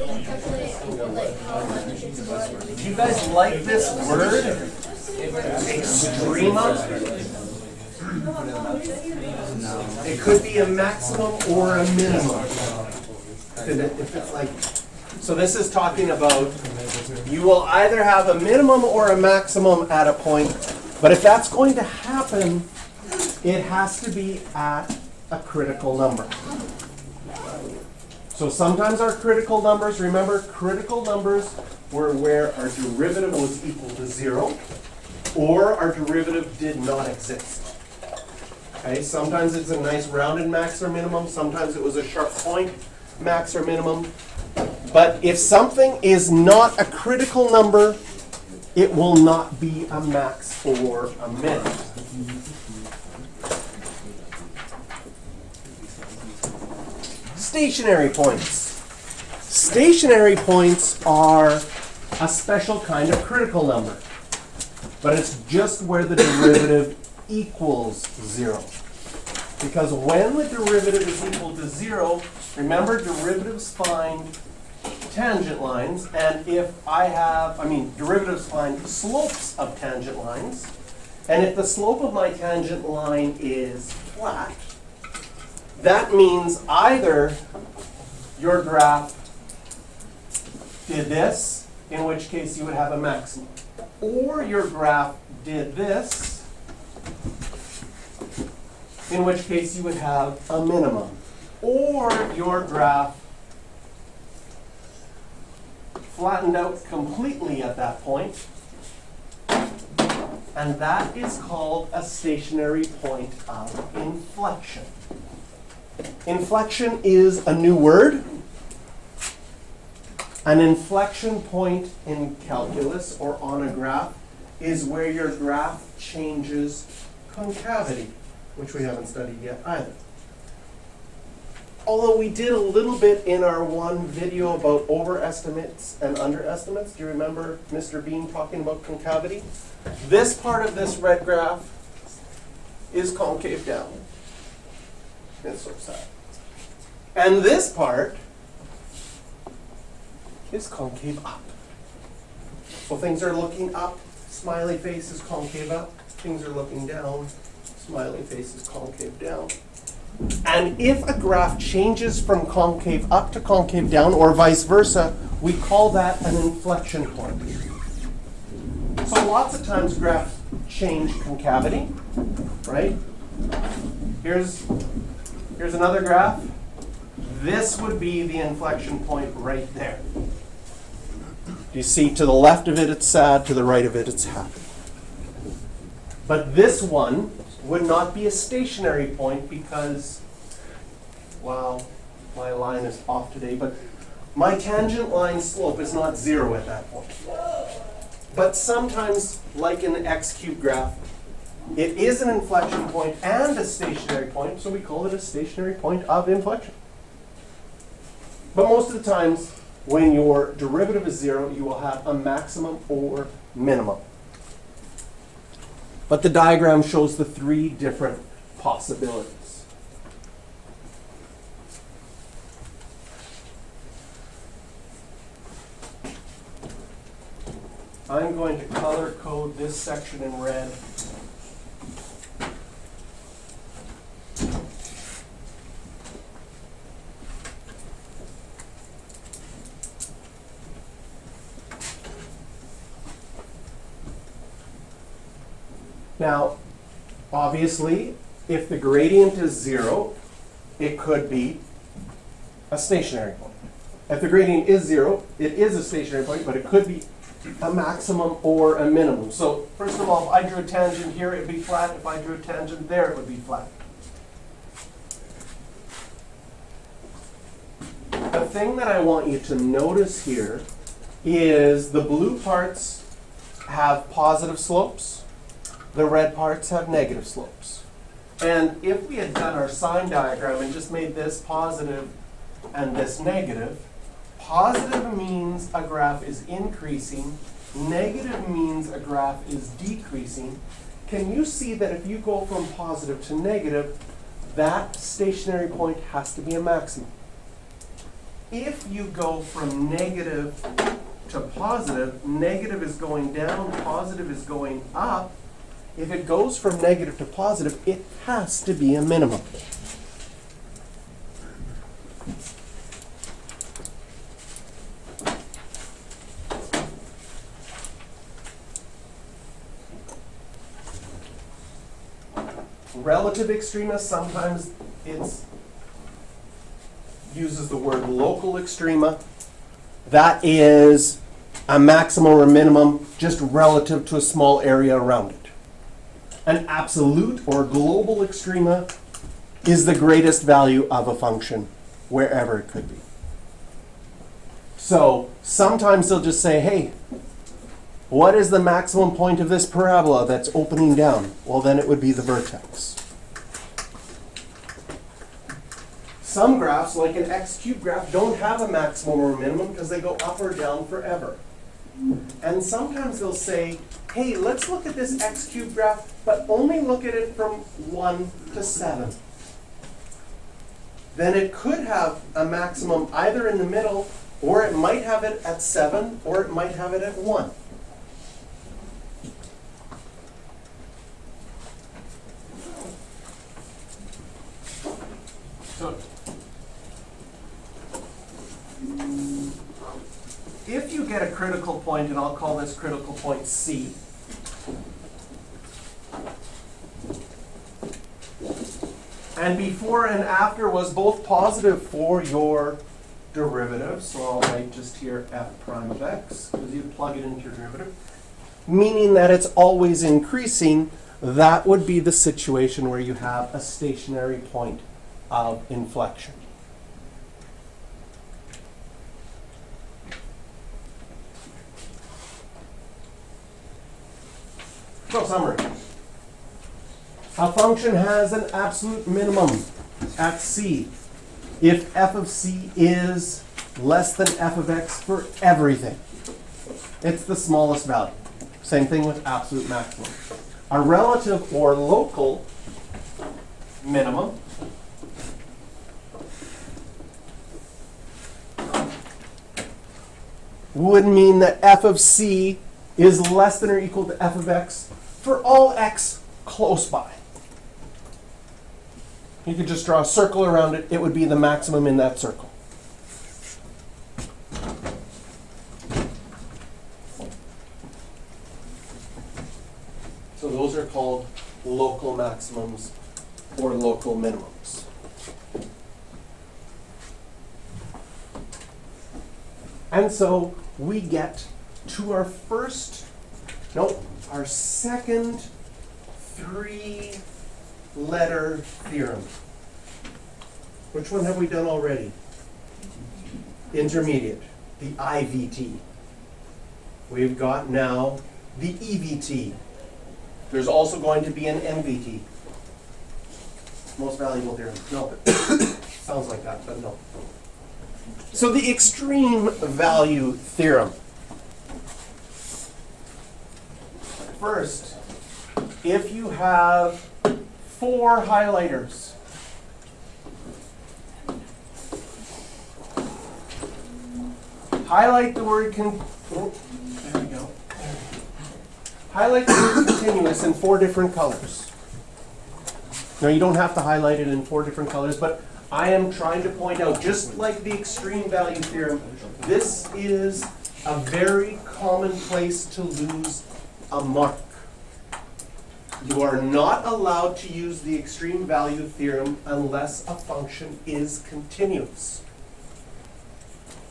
Do you guys like this word? Extrema? It could be a maximum or a minimum. If it's like, so this is talking about you will either have a minimum or a maximum at a point, but if that's going to happen, it has to be at a critical number. So sometimes our critical numbers, remember, critical numbers were where our derivative was equal to 0 or our derivative did not exist. Okay, sometimes it's a nice rounded max or minimum, sometimes it was a sharp point max or minimum. But if something is not a critical number, it will not be a max or a min. Stationary points. Stationary points are a special kind of critical number, but it's just where the derivative equals 0. Because when the derivative is equal to 0, remember derivatives find tangent lines, and if derivatives find slopes of tangent lines, and if the slope of my tangent line is flat, that means either your graph did this, in which case you would have a maximum, or your graph did this, in which case you would have a minimum, or your graph flattened out completely at that point, and that is called a stationary point of inflection. Inflection is a new word. An inflection point in calculus or on a graph is where your graph changes concavity, which we haven't studied yet either. Although we did a little bit in our one video about overestimates and underestimates. Do you remember Mr. Bean talking about concavity? This part of this red graph is concave down. It's so sad. And this part is concave up. So things are looking up, smiley face is concave up. Things are looking down, smiley face is concave down. And if a graph changes from concave up to concave down, or vice versa, we call that an inflection point. So lots of times graphs change concavity, right? Here's another graph. This would be the inflection point right there. You see, to the left of it, it's sad. To the right of it, it's happy. But this one would not be a stationary point because, wow, my line is off today, but my tangent line slope is not 0 at that point. But sometimes, like in the x-cubed graph, it is an inflection point and a stationary point, so we call it a stationary point of inflection. But most of the times, when your derivative is 0, you will have a maximum or minimum. But the diagram shows the 3 different possibilities. I'm going to color code this section in red. Now, obviously, if the gradient is 0, it could be a stationary point. If the gradient is 0, it is a stationary point, but it could be a maximum or a minimum. So, first of all, if I drew a tangent here, it would be flat. If I drew a tangent there, it would be flat. The thing that I want you to notice here is the blue parts have positive slopes. The red parts have negative slopes. And if we had done our sign diagram and just made this positive and this negative, positive means a graph is increasing, negative means a graph is decreasing. Can you see that if you go from positive to negative, that stationary point has to be a maximum? if you go from negative to positive, negative is going down, positive is going up. If it goes from negative to positive, it has to be a minimum. Relative extrema, sometimes it's uses the word local extrema. That is a maximum or minimum just relative to a small area around it. An absolute or global extrema is the greatest value of a function wherever it could be. So sometimes they'll just say, hey, what is the maximum point of this parabola that's opening down? Well, then it would be the vertex. Some graphs, like an x-cubed graph, don't have a maximum or minimum because they go up or down forever. And sometimes they'll say, hey, let's look at this x-cubed graph, but only look at it from 1 to 7. Then it could have a maximum either in the middle, or it might have it at 7, or it might have it at 1. So if you get a critical point, and I'll call this critical point C, and before and after was both positive for your derivative, so I'll write just here f prime of x, because you plug it into your derivative, meaning that it's always increasing, that would be the situation where you have a stationary point of inflection. So summary. A function has an absolute minimum at c if f of c is less than f of x for everything. It's the smallest value. Same thing with absolute maximum. A relative or local minimum would mean that f of c is less than or equal to f of x for all x close by. You could just draw a circle around it. It would be the maximum in that circle. So those are called local maximums or local minimums. And so we get to our second three-letter theorem. Which one have we done already? Intermediate, the IVT. We've got now the EVT. There's also going to be an MVT. Most valuable theorem. No. Sounds like that, but no. So the extreme value theorem. First, if you have 4 highlighters, highlight the word there we go. Highlight the word continuous in 4 different colors. Now you don't have to highlight it in 4 different colors, but I am trying to point out, just like the extreme value theorem, this is a very common place to lose a mark. You are not allowed to use the extreme value theorem unless a function is continuous.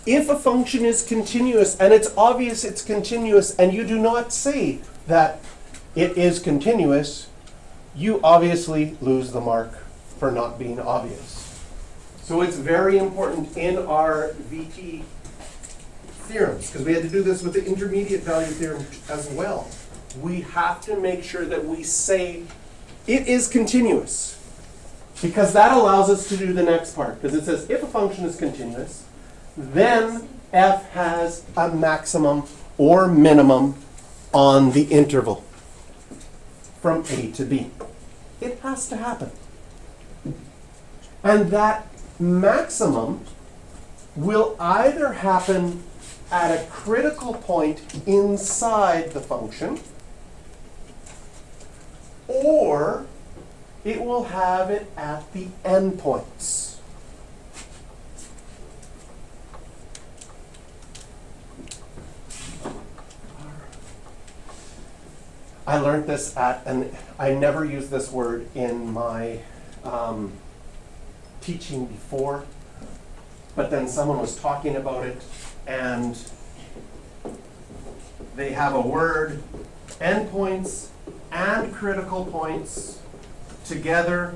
If a function is continuous, and it's obvious it's continuous, and you do not say that it is continuous, you obviously lose the mark for not being obvious. So it's very important in our VT theorems, because we had to do this with the intermediate value theorem as well. We have to make sure that we say it is continuous, because that allows us to do the next part. Because it says if a function is continuous, then f has a maximum or minimum on the interval from a to b. It has to happen. And that maximum will either happen at a critical point inside the function, or it will have it at the endpoints. I learned this and I never used this word in my teaching before, but then someone was talking about it, and they have a word, endpoints and critical points together.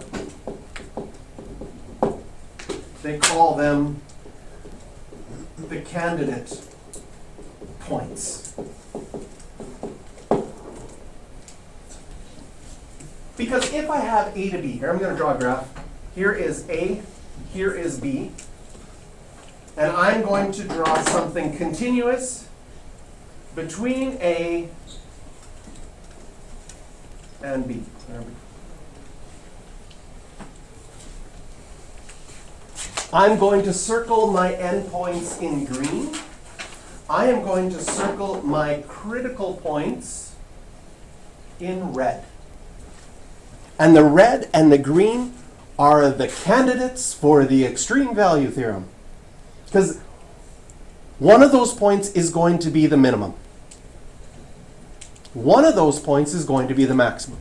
They call them the candidate points. Because if I have A to B, here I'm going to draw a graph. Here is A, here is B. And I'm going to draw something continuous between A and B. I'm going to circle my endpoints in green. I am going to circle my critical points in red. And the red and the green are the candidates for the extreme value theorem. Because one of those points is going to be the minimum. One of those points is going to be the maximum.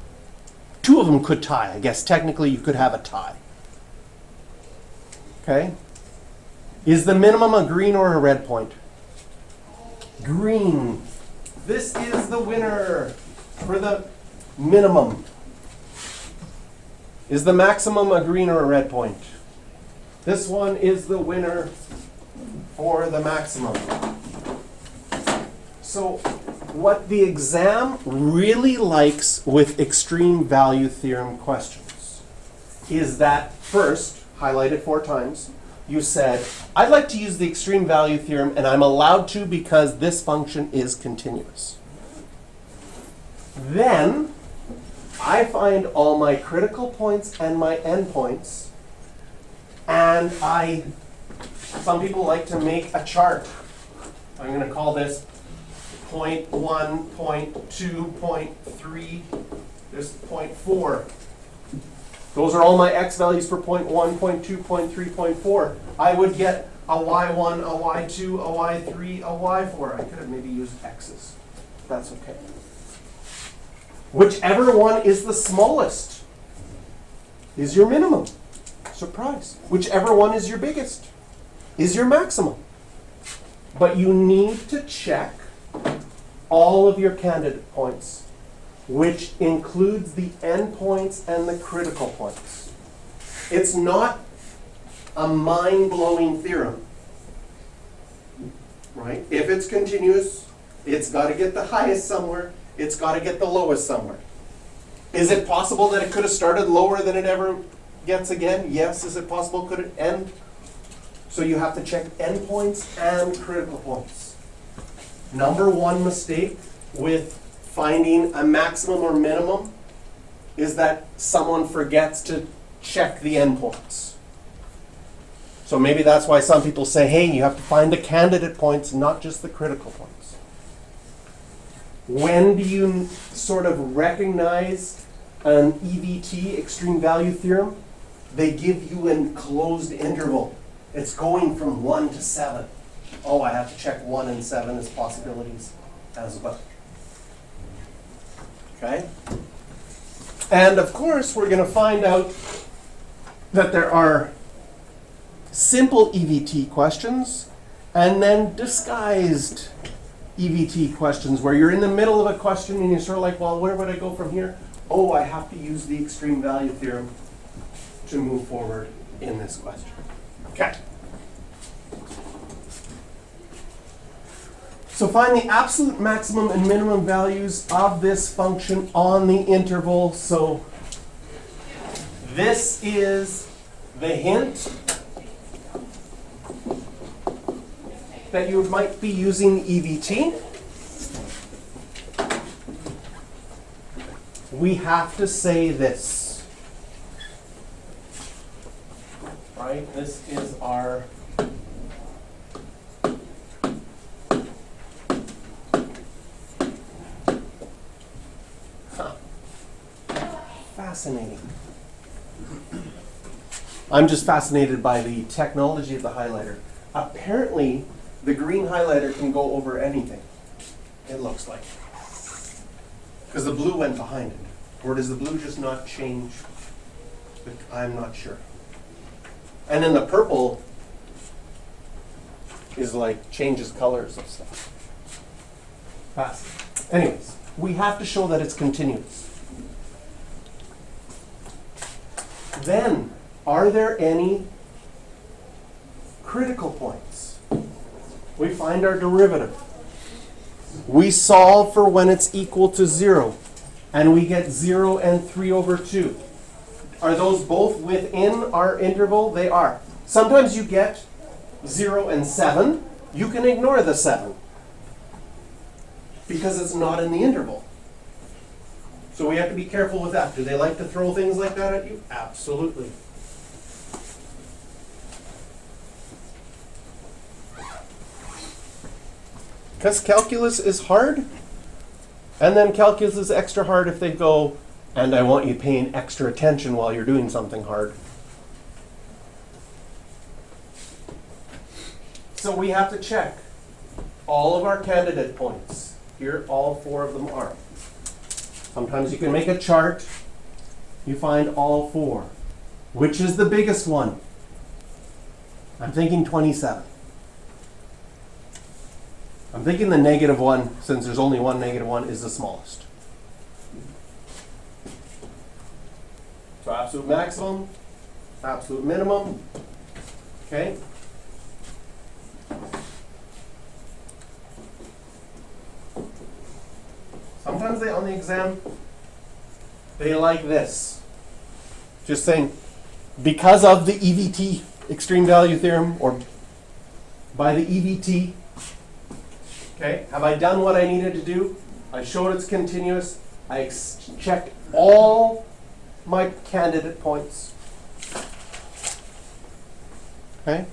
Two of them could tie. I guess technically you could have a tie. Okay? Is the minimum a green or a red point? Green. This is the winner for the minimum. Is the maximum a green or a red point? This one is the winner for the maximum. So what the exam really likes with extreme value theorem questions is that first, highlight it 4 times, you said, I'd like to use the extreme value theorem and I'm allowed to because this function is continuous. Then I find all my critical points and my endpoints, and some people like to make a chart. I'm going to call this point 1, point 2, point 3, there's point 4. Those are all my x values for point 1, point 2, point 3, point 4. I would get a y1, a y2, a y3, a y4. I could have maybe used x's. That's okay. Whichever one is the smallest is your minimum. Surprise. Whichever one is your biggest is your maximum. But you need to check all of your candidate points, which includes the endpoints and the critical points. It's not a mind-blowing theorem, right? If it's continuous, it's got to get the highest somewhere. It's got to get the lowest somewhere. Is it possible that it could have started lower than it ever gets again? Yes. Is it possible? Could it end? So you have to check endpoints and critical points. Number one mistake with finding a maximum or minimum is that someone forgets to check the endpoints. So maybe that's why some people say, hey, you have to find the candidate points, not just the critical points. When do you sort of recognize an EVT, extreme value theorem? They give you a closed interval. It's going from 1 to 7. Oh, I have to check 1 and 7 as possibilities as well. Okay? And of course, we're going to find out that there are simple EVT questions and then disguised EVT questions where you're in the middle of a question and you're sort of like, well, where would I go from here? Oh, I have to use the extreme value theorem to move forward in this question. Okay. So find the absolute maximum and minimum values of this function on the interval. So this is the hint that you might be using EVT. We have to say this, right? This is our fascinating. I'm just fascinated by the technology of the highlighter. Apparently, the green highlighter can go over anything, it looks like. Because the blue went behind it. Or does the blue just not change? I'm not sure. And then the purple is like changes colors of stuff. Fascinating. Anyways, we have to show that it's continuous. Then, are there any critical points? We find our derivative. We solve for when it's equal to 0. And we get 0 and 3 over 2. Are those both within our interval? They are. Sometimes you get 0 and 7. You can ignore the 7. Because it's not in the interval. So we have to be careful with that. Do they like to throw things like that at you? Absolutely. Because calculus is hard, and then calculus is extra hard if they go, and I want you paying extra attention while you're doing something hard. So we have to check all of our candidate points. Here, all 4 of them are. Sometimes you can make a chart. You find all 4. Which is the biggest one? I'm thinking 27. I'm thinking the negative one, since there's only one negative one, is the smallest. So absolute maximum, absolute minimum. Okay? Sometimes they, on the exam, they like this. Just saying, because of the EVT, extreme value theorem, or by the EVT, okay, have I done what I needed to do? I showed it's continuous. I checked all my candidate points. Okay?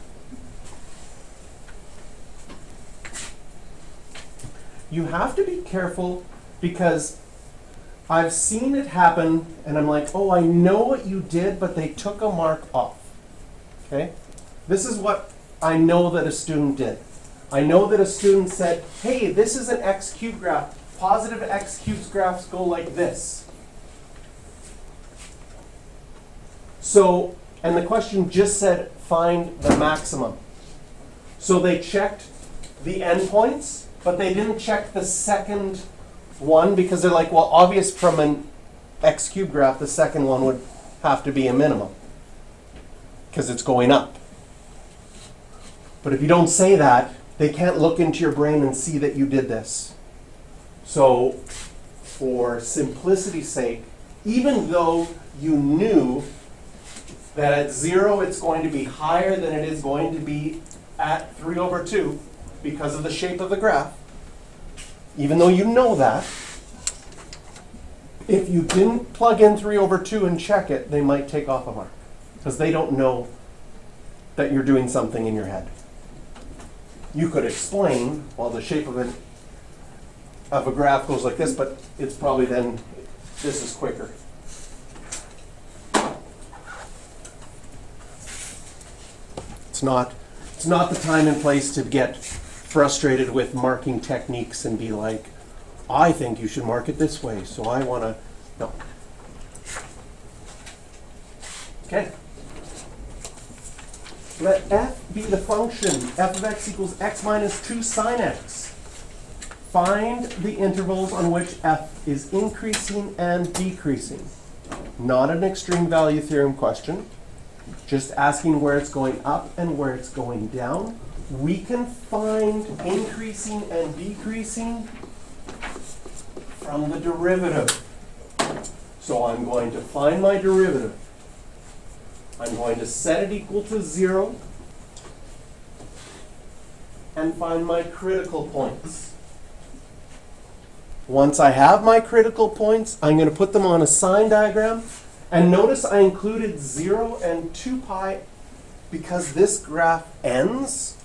You have to be careful because I've seen it happen and I'm like, oh, I know what you did, but they took a mark off. Okay? This is what I know that a student did. I know that a student said, hey, this is an x cubed graph. Positive x cubed graphs go like this. So, and the question just said, find the maximum. So they checked the endpoints, but they didn't check the second one because they're like, well, obvious from an x cubed graph, the second one would have to be a minimum because it's going up. But if you don't say that, they can't look into your brain and see that you did this. So for simplicity's sake, even though you knew that at 0 it's going to be higher than it is going to be at 3 over 2 because of the shape of the graph, even though you know that, if you didn't plug in 3 over 2 and check it, they might take off a mark because they don't know that you're doing something in your head. You could explain, well, the shape of a graph goes like this, but it's probably then, this is quicker. It's not the time and place to get frustrated with marking techniques and be like, I think you should mark it this way, so I want to, no. Okay. Let f be the function, f of x equals x minus 2 sine x. Find the intervals on which f is increasing and decreasing. Not an extreme value theorem question, just asking where it's going up and where it's going down. We can find increasing and decreasing from the derivative. So I'm going to find my derivative. I'm going to set it equal to 0 and find my critical points. Once I have my critical points, I'm going to put them on a sign diagram. And notice I included 0 and 2 pi because this graph ends.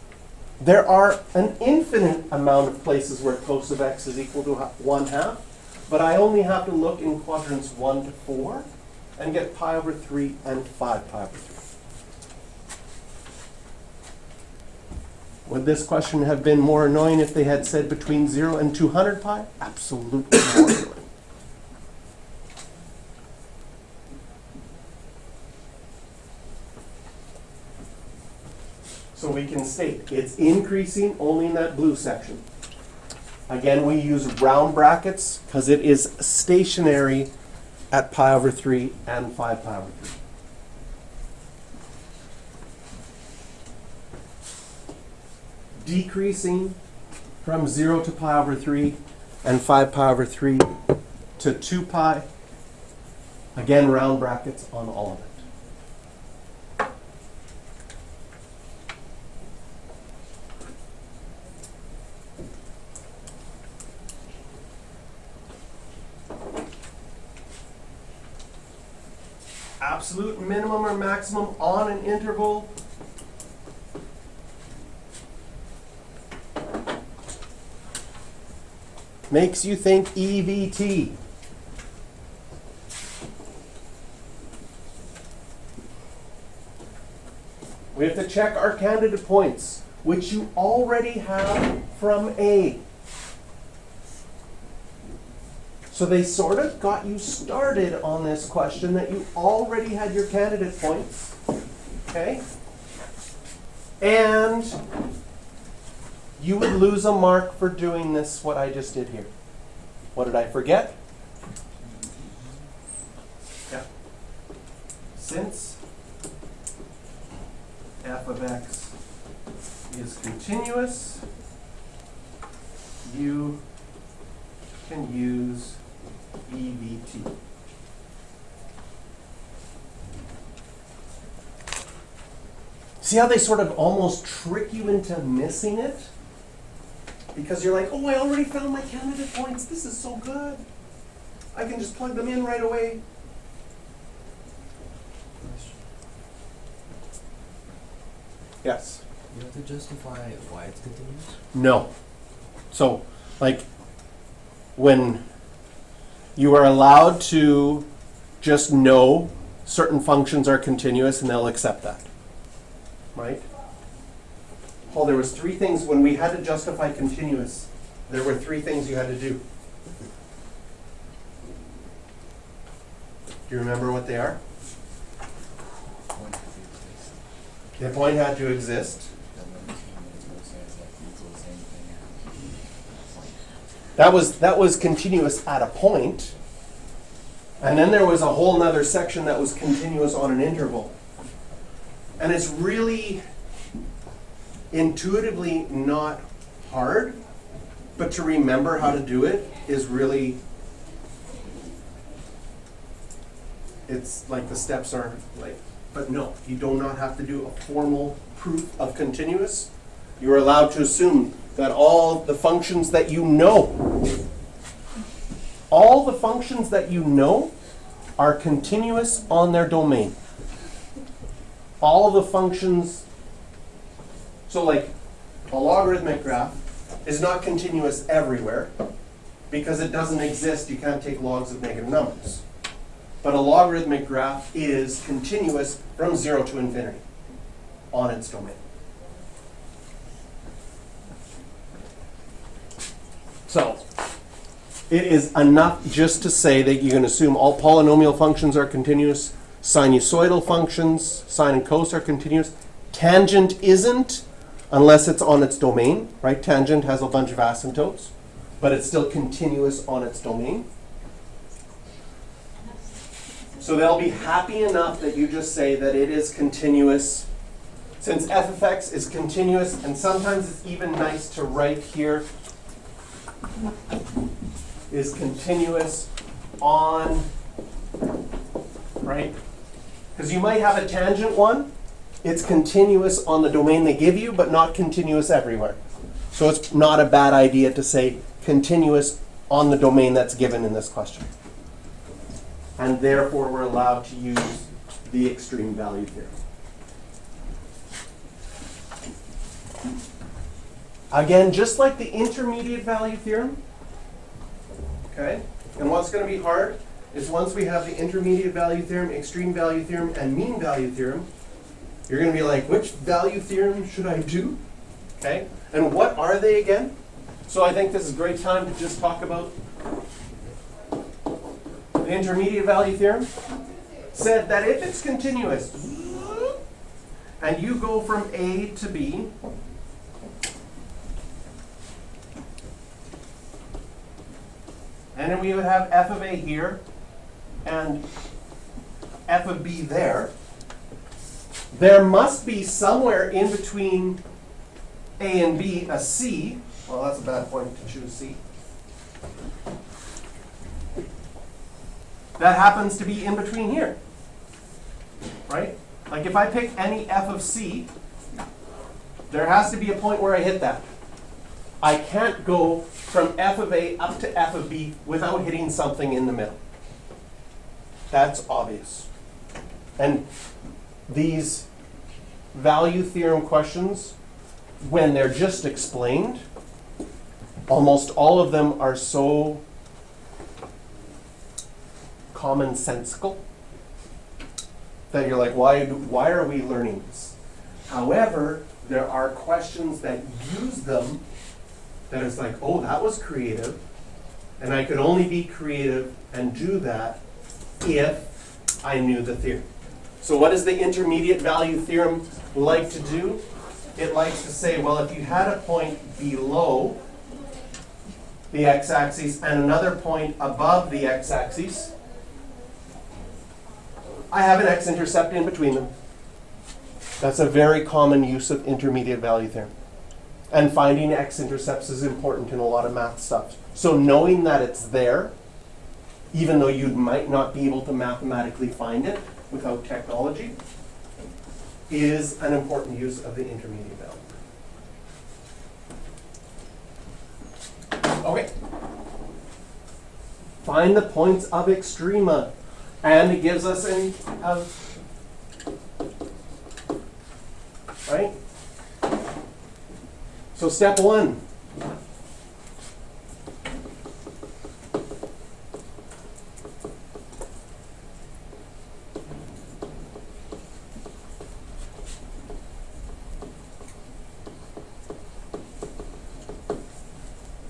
There are an infinite amount of places where cos of x is equal to 1/2, but I only have to look in quadrants 1 to 4. and get pi over 3 and 5 pi over 3. Would this question have been more annoying if they had said between 0 and 200 pi? Absolutely more annoying. So we can state it's increasing only in that blue section. Again, we use round brackets because it is stationary at pi over 3 and 5 pi over 3. Decreasing from 0 to pi over 3 and 5 pi over 3 to 2 pi. Again, round brackets on all of it. Absolute minimum or maximum on an interval. Makes you think EVT. We have to check our candidate points, which you already have from A. So they sort of got you started on this question that you already had your candidate points, okay? And you would lose a mark for doing this, what I just did here. What did I forget? Yeah. Since f of x is continuous, you can use EVT. See how they sort of almost trick you into missing it? Because you're like, oh, I already found my candidate points. This is so good. I can just plug them in right away. Yes? You have to justify why it's continuous? No. So, like, when you are allowed to just know certain functions are continuous and they'll accept that, right? Paul, there was 3 things when we had to justify continuous. There were 3 things you had to do. Do you remember what they are? The point had to exist. That was continuous at a point. And then there was a whole nother section that was continuous on an interval. And it's really intuitively not hard, but to remember how to do it is really, it's like the steps are like, but no, you do not have to do a formal proof of continuous. You're allowed to assume that all the functions that you know, are continuous on their domain. All of the functions, so like a logarithmic graph is not continuous everywhere because it doesn't exist. You can't take logs of negative numbers. But a logarithmic graph is continuous from 0 to infinity on its domain. So it is enough just to say that you can assume all polynomial functions are continuous, sinusoidal functions, sine and cos are continuous. Tangent isn't unless it's on its domain, right? Tangent has a bunch of asymptotes, but it's still continuous on its domain. So they'll be happy enough that you just say that it is continuous. Since f of x is continuous, and sometimes it's even nice to write here, is continuous on, right? Because you might have a tangent one. It's continuous on the domain they give you, but not continuous everywhere. So it's not a bad idea to say continuous on the domain that's given in this question. And therefore, we're allowed to use the extreme value theorem. Again, just like the intermediate value theorem, okay? And what's going to be hard is once we have the intermediate value theorem, extreme value theorem, and mean value theorem, you're going to be like, which value theorem should I do? Okay, and what are they again? So I think this is a great time to just talk about the intermediate value theorem. Said that if it's continuous, and you go from A to B, and then we would have f of A here, and f of B there, there must be somewhere in between A and B a C. Well, that's a bad point to choose C. That happens to be in between here, right? Like if I pick any f of C, there has to be a point where I hit that. I can't go from f of A up to f of B without hitting something in the middle. That's obvious. And these value theorem questions, when they're just explained, almost all of them are so commonsensical that you're like, why are we learning this? However, there are questions that use them that it's like, oh, that was creative, and I could only be creative and do that if I knew the theorem. So what does the intermediate value theorem like to do? It likes to say, well, if you had a point below the x-axis and another point above the x-axis, I have an x-intercept in between them. That's a very common use of intermediate value theorem. And finding x-intercepts is important in a lot of math stuff. So knowing that it's there, even though you might not be able to mathematically find it without technology, is an important use of the intermediate value. Okay. Find the points of extrema. And it gives us right? So step one.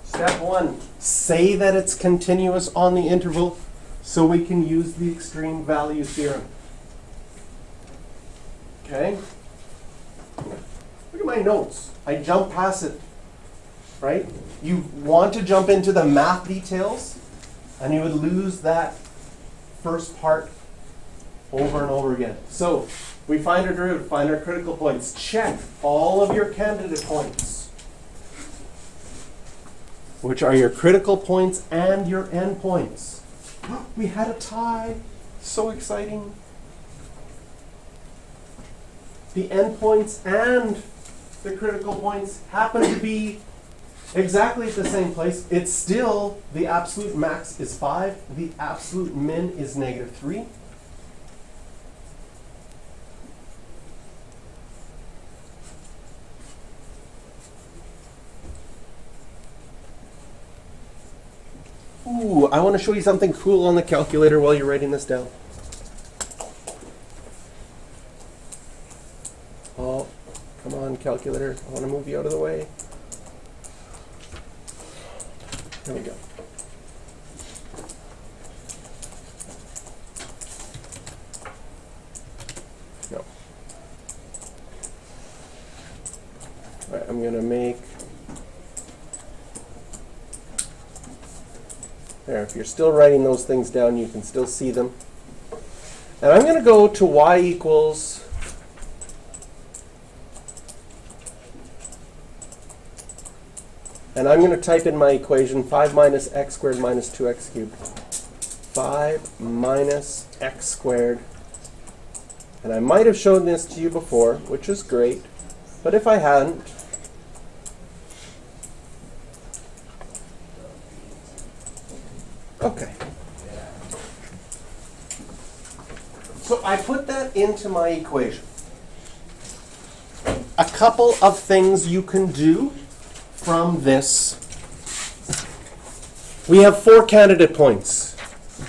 Step one, say that it's continuous on the interval so we can use the extreme value theorem. Okay? Look at my notes. I jumped past it, right? You want to jump into the math details, and you would lose that first part over and over again. So we find our derivative, find our critical points. Check all of your candidate points, which are your critical points and your endpoints. We had a tie. So exciting. The endpoints and the critical points happen to be exactly at the same place. It's still, the absolute max is 5. The absolute min is -3. Ooh, I want to show you something cool on the calculator while you're writing this down. Oh, come on, calculator. I want to move you out of the way. There we go. No. All right, I'm going to make... There, if you're still writing those things down, you can still see them. And I'm going to go to y equals and I'm going to type in my equation 5 minus x squared minus 2x cubed. 5 minus x squared. And I might have shown this to you before, which is great. But if I hadn't, okay. So I put that into my equation. A couple of things you can do from this. We have 4 candidate points.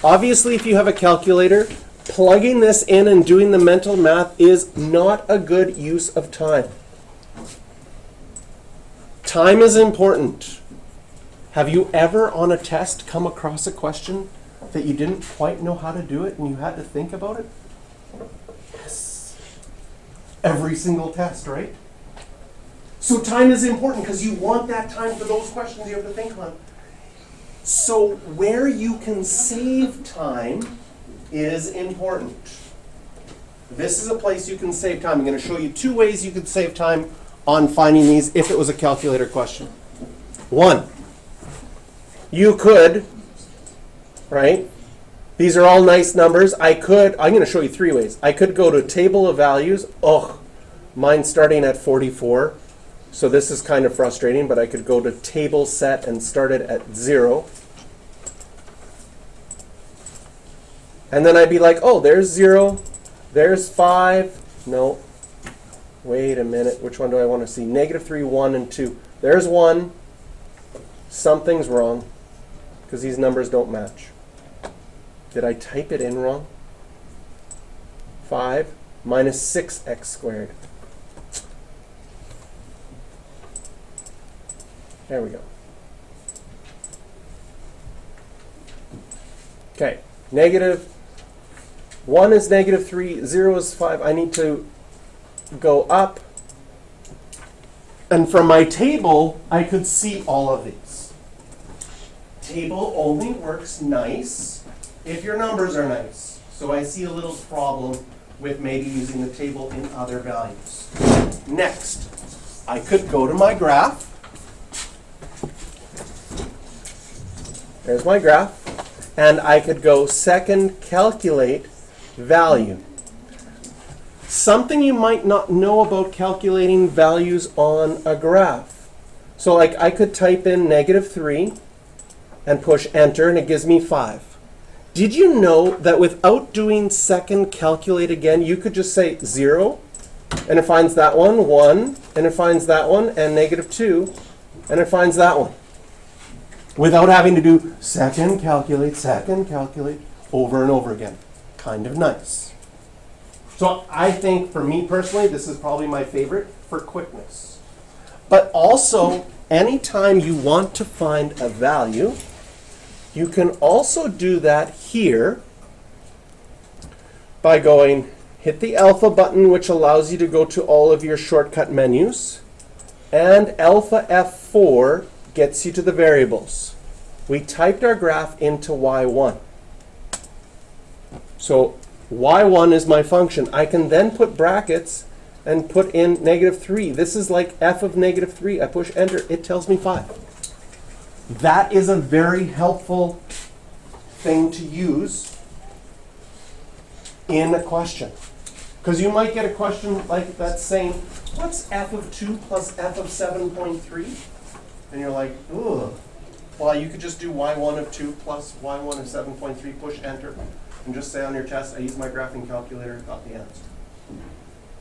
Obviously, if you have a calculator, plugging this in and doing the mental math is not a good use of time. Time is important. Have you ever on a test come across a question that you didn't quite know how to do it and you had to think about it? Yes. Every single test, right? So time is important because you want that time for those questions you have to think on. So where you can save time is important. This is a place you can save time. I'm going to show you 2 ways you could save time on finding these if it was a calculator question. 1, you could, right? These are all nice numbers. I'm going to show you 3 ways. I could go to table of values. Oh, mine's starting at 44. So this is kind of frustrating, but I could go to table set and start it at 0. And then I'd be like, oh, there's 0, there's 5. No, wait a minute. Which one do I want to see? -3, 1, and 2. There's 1. Something's wrong because these numbers don't match. Did I type it in wrong? 5 minus 6x squared. There we go. Okay, -1 is -3, 0 is 5. I need to go up. And from my table, I could see all of these. Table only works nice if your numbers are nice. So I see a little problem with maybe using the table in other values. Next, I could go to my graph. There's my graph. And I could go second calculate value. Something you might not know about calculating values on a graph. So like I could type in -3 and push enter and it gives me 5. Did you know that without doing second calculate again, you could just say 0 and it finds that one, 1, and it finds that one, and -2, and it finds that one. Without having to do second calculate over and over again. Kind of nice. So I think for me personally, this is probably my favorite for quickness. But also, anytime you want to find a value, you can also do that here by going, hit the alpha button, which allows you to go to all of your shortcut menus, and alpha F4 gets you to the variables. We typed our graph into y1. So y1 is my function. I can then put brackets and put in -3. This is like f of -3. I push enter. It tells me 5. That is a very helpful thing to use in a question. Because you might get a question like that saying, what's f of 2 plus f of 7.3? And you're like, ugh. Well, you could just do y1 of 2 plus y1 of 7.3, push enter, and just say on your test, I used my graphing calculator, got the answer.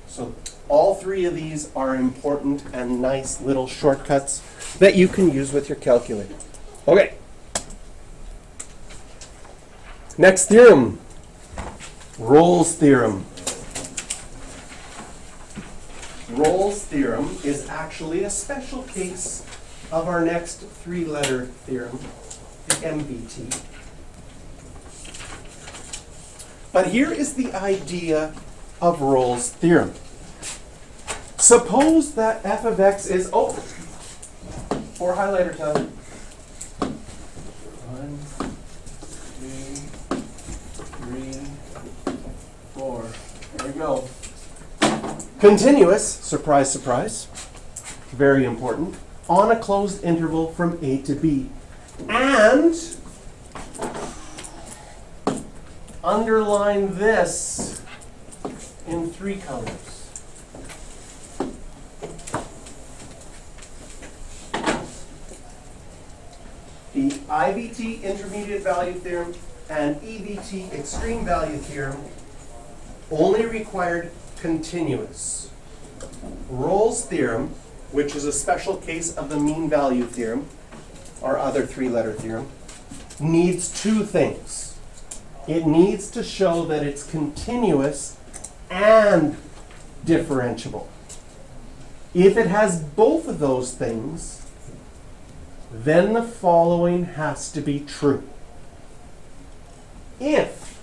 So all 3 of these are important and nice little shortcuts that you can use with your calculator. Okay. Next theorem, Rolle's theorem. Rolle's theorem is actually a special case of our next 3-letter theorem, the MBT. But here is the idea of Rolle's theorem. Suppose that f of x is, for highlighter time. 1, 2, 3, 4. There we go. Continuous, surprise, surprise, very important, on a closed interval from A to B. And underline this in 3 colors. The IVT, intermediate value theorem, and EVT, extreme value theorem, only required continuous. Rolle's theorem, which is a special case of the mean value theorem, our other 3-letter theorem, needs 2 things. It needs to show that it's continuous and differentiable. If it has both of those things, then the following has to be true. If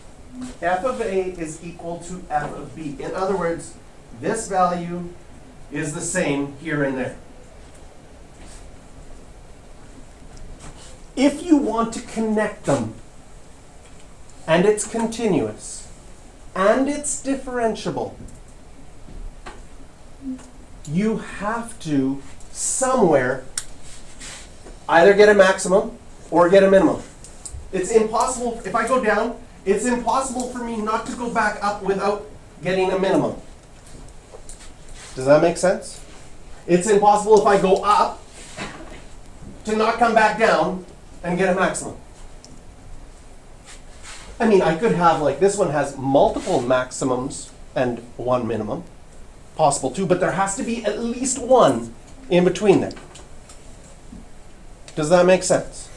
f of a is equal to f of b, in other words, this value is the same here and there. If you want to connect them, and it's continuous, and it's differentiable, you have to somewhere either get a maximum or get a minimum. It's impossible, if I go down, it's impossible for me not to go back up without getting a minimum. Does that make sense? It's impossible if I go up to not come back down and get a maximum. I mean, I could have, like, this one has multiple maximums and one minimum. Possible too, but there has to be at least one in between there. Does that make sense?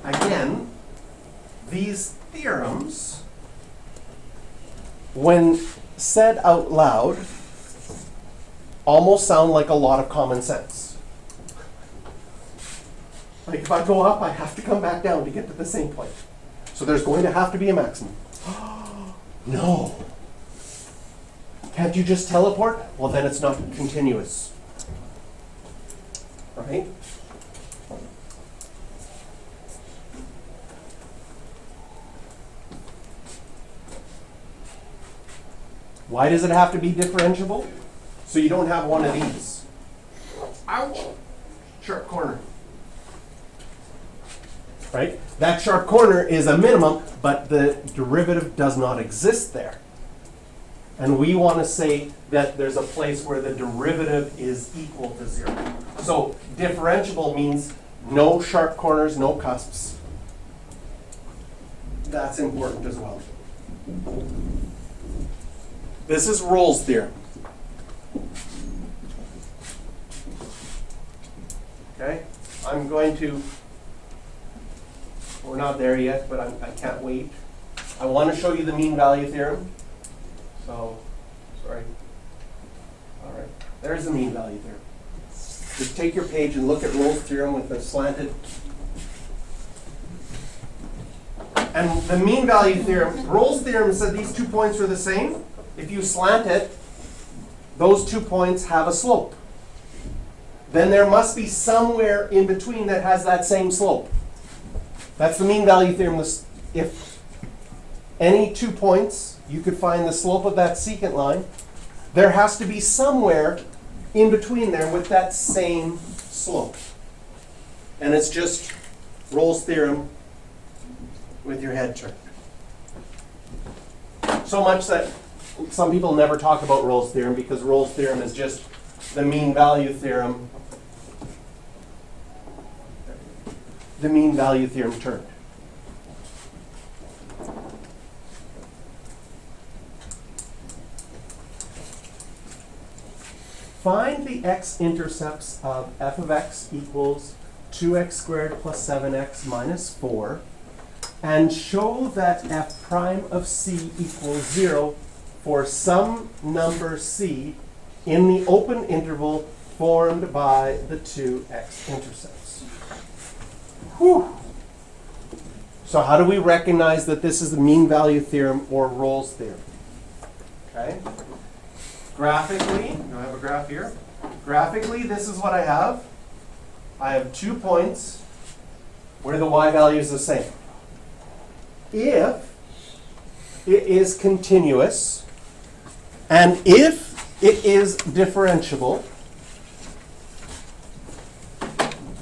Again, these theorems, when said out loud, almost sound like a lot of common sense. Like if I go up, I have to come back down to get to the same point. So there's going to have to be a maximum. No. Can't you just teleport? Well, then it's not continuous. Right? Why does it have to be differentiable? So you don't have one of these. Ouch! Sharp corner. Right? That sharp corner is a minimum, but the derivative does not exist there. And we want to say that there's a place where the derivative is equal to 0. So differentiable means no sharp corners, no cusps. That's important as well. This is Rolle's theorem. Okay? I'm going to, we're not there yet, but I can't wait. I want to show you the mean value theorem. So, sorry. All right, there's the mean value theorem. Just take your page and look at Rolle's theorem with the slanted. And the mean value theorem, Rolle's theorem said these 2 points are the same. If you slant it, those 2 points have a slope. Then there must be somewhere in between that has that same slope. That's the mean value theorem. If any 2 points, you could find the slope of that secant line, there has to be somewhere in between there with that same slope. And it's just Rolle's theorem with your head turned. So much that some people never talk about Rolle's theorem because Rolle's theorem is just the mean value theorem. The mean value theorem turned. Find the x-intercepts of f of x equals 2x squared plus 7x minus 4, and show that f prime of c equals 0 for some number c in the open interval formed by the two x-intercepts. Whew. So how do we recognize that this is the mean value theorem or Rolle's theorem? Okay. Graphically, do I have a graph here? Graphically, this is what I have. I have 2 points where the y value is the same. If it is continuous, and if it is differentiable,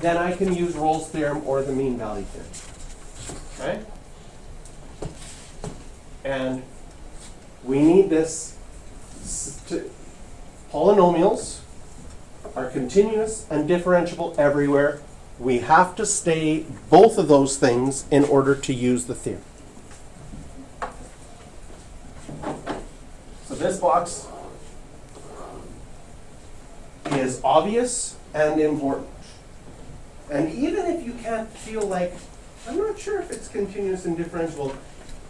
then I can use Rolle's theorem or the mean value theorem. Okay? And we need this. Polynomials are continuous and differentiable everywhere. We have to stay both of those things in order to use the theorem. So this box is obvious and important. And even if you can't feel like, I'm not sure if it's continuous and differentiable,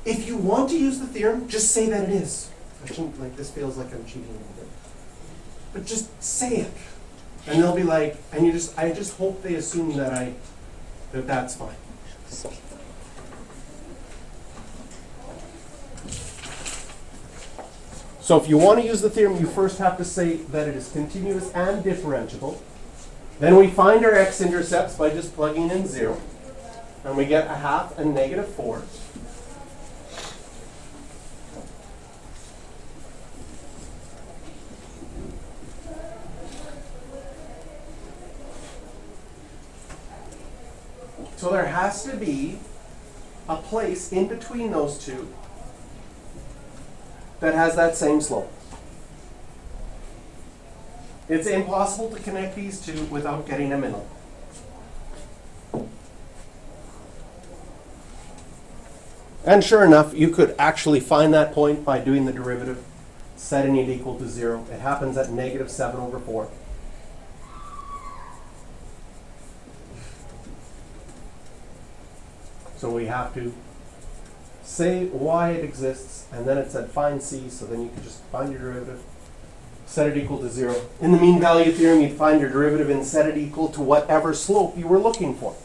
if you want to use the theorem, just say that it is. I shouldn't, like, this feels like I'm cheating a little bit. But just say it. And they'll be like, and I just hope they assume that that's fine. So if you want to use the theorem, you first have to say that it is continuous and differentiable. Then we find our x-intercepts by just plugging in 0. And we get a half and negative 4. So there has to be a place in between those two that has that same slope. It's impossible to connect these two without getting a minimum. And sure enough, you could actually find that point by doing the derivative, setting it equal to 0. It happens at negative 7 over 4. So we have to say why it exists, and then it said find c, so then you can just find your derivative, set it equal to 0. In the mean value theorem, you'd find your derivative and set it equal to whatever slope you were looking for.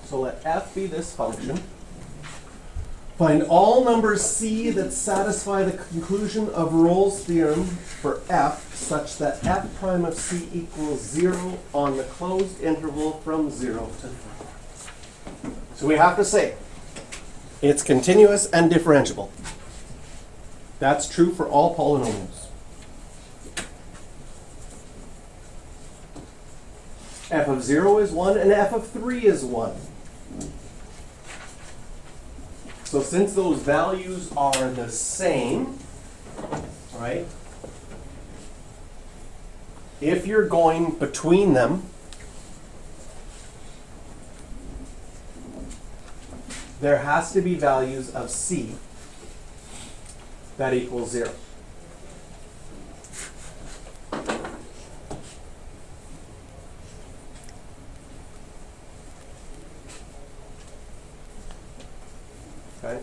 So let f be this function. Find all numbers c that satisfy the conclusion of Rolle's theorem for f such that f prime of c equals 0 on the closed interval from 0 to 3. So we have to say it's continuous and differentiable. That's true for all polynomials. F of 0 is 1 and f of 3 is 1. So since those values are the same, right? If you're going between them, there has to be values of c that equals 0. Okay?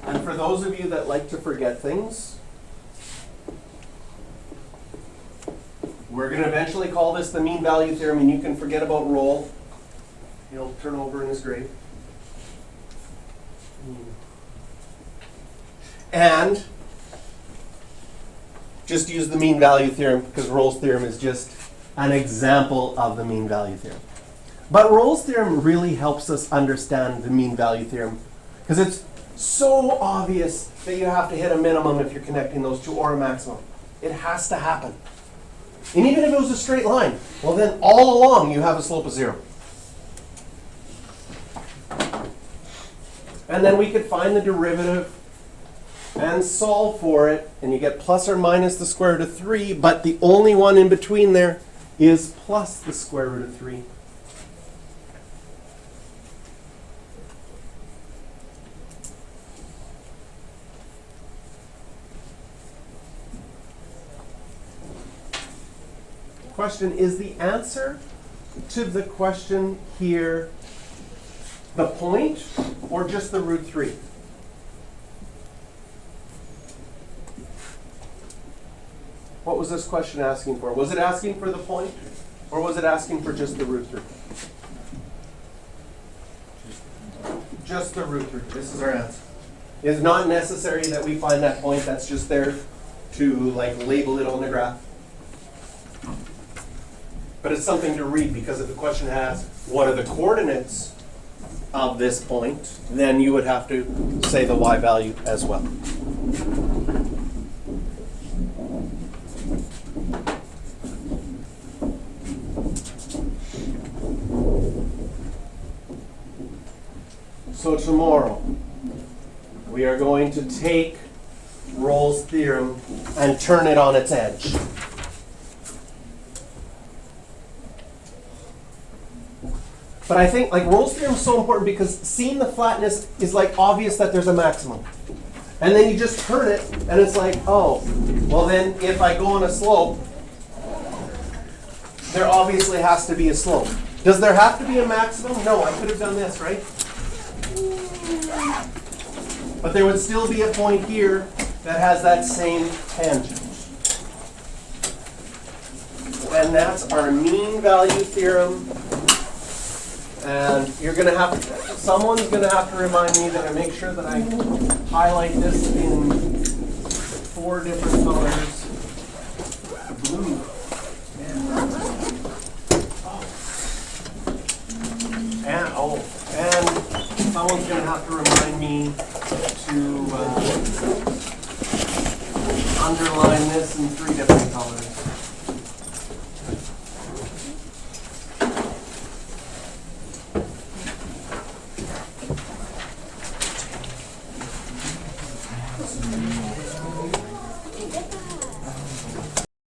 And for those of you that like to forget things, we're going to eventually call this the mean value theorem, and you can forget about Rolle. He'll turn over in his grave. And just use the mean value theorem, because Rolle's theorem is just an example of the mean value theorem. But Rolle's theorem really helps us understand the mean value theorem, because it's so obvious that you have to hit a minimum if you're connecting those two, or a maximum. It has to happen. And even if it was a straight line, well then all along you have a slope of 0. And then we could find the derivative and solve for it, and you get plus or minus the square root of 3, but the only one in between there is plus the square root of 3. question, is the answer to the question here the point or just the root 3? What was this question asking for? Was it asking for the point or was it asking for just the root 3? Just the root 3. This is our answer. It's not necessary that we find that point. That's just there to like label it on the graph. But it's something to read because if the question asks what are the coordinates of this point, then you would have to say the y value as well. So tomorrow, we are going to take Rolle's theorem and turn it on its edge. But I think like Rolle's theorem is so important because seeing the flatness is like obvious that there's a maximum. And then you just turn it and it's like, oh, well then if I go on a slope, there obviously has to be a slope. Does there have to be a maximum? No, I could have done this, right? But there would still be a point here that has that same tangent. And that's our mean value theorem. And you're going to have, someone's going to have to remind me that I make sure that I highlight this in 4 different colors. Blue. And someone's going to have to remind me to underline this in 3 different colors.